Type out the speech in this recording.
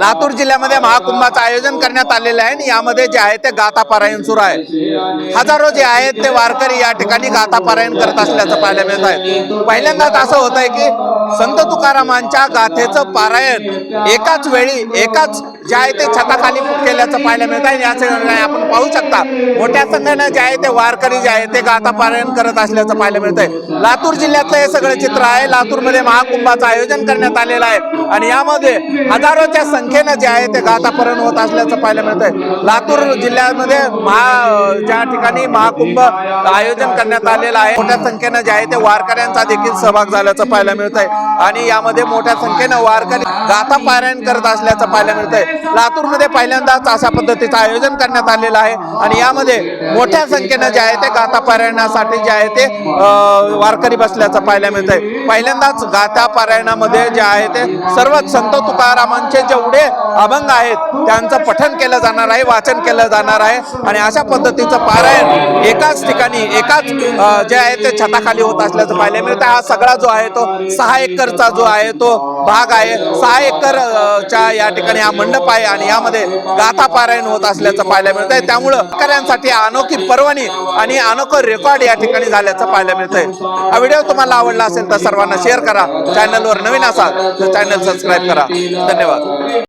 लातूर जिल्ह्यामध्ये महाकुंभाचं आयोजन करण्यात आलेलं आहे आणि यामध्ये जे आहे ते गाथा पारायण सुरू आहे। हजारो जे आहेत ते वारकरी या ठिकाणी गाथा पारायण करत असल्याचं पाहायला मिळत आहे। पहिल्यांदाच असं होत आहे की संत तुकारामांच्या गाथेचं पारायण एकाच वेळी एकाच जे आहे ते छताखाली केल्याचं पाहायला मिळत आहे। याचे आपण पाहू शकता मोठ्या संख्येने जे आहे ते वारकरी जे आहे ते गाथा पारायण करत असल्याचं पाहायला मिळत आहे। लातूर जिल्ह्यातलं हे सगळं चित्र आहे। लातूरमध्ये महाकुंभाचं आयोजन करण्यात आलेलं आहे आणि यामध्ये हजारोच्या संख्येने जे आहे ते गाथा पारायण होत असल्याचं पाहायला मिळत आहे। लातूर जिल्ह्यामध्ये ज्या ठिकाणी महाकुंभ आयोजन करण्यात आलेलं आहे मोठ्या संख्येने जे आहे ते वारकऱ्यांचा देखील सहभाग झाल्याचं पाहायला मिळत आहे आणि यामध्ये मोठ्या संख्येने वारकरी गाथा पारायण करत असल्याचं पाहायला मिळत आहे। लातूरमध्ये पहिल्यांदाच अशा पद्धतीचं आयोजन करण्यात आलेलं आहे आणि यामध्ये मोठ्या संख्येने जे आहे ते गाथा पारायणासाठी जे आहे ते वारकरी बसल्याचं पाहायला मिळत आहे। पहिल्यांदाच गाथा पारायणामध्ये जे आहे ते सर्व संत तुकारामांचे जेवढे अभंग आहेत त्यांचं पठण केलं जाणार आहे, वाचन केलं जाणार आहे आणि अशा पद्धतीचं पारायण एकाच ठिकाणी एकाच जे आहे ते छताखाली होत असल्याचं पाहायला मिळतं। हा सगळा जो आहे तो 6 एकरचा जो आहे तो भाग आहे। 6 एकरच्या या ठिकाणी हा मंडप आहे आणि यामध्ये गाथा पारायण होत असल्याचं पाहायला मिळत आहे। त्यामुळं वारकऱ्यांसाठी अनोखी पर्वणी आणि अनोखं रेकॉर्ड या ठिकाणी झाल्याचं पाहायला मिळतंय। हा व्हिडिओ तुम्हाला आवडला असेल तर सर्वांना शेअर करा, चॅनलवर नवीन असाल तर चॅनल सबस्क्राईब करा। धन्यवाद।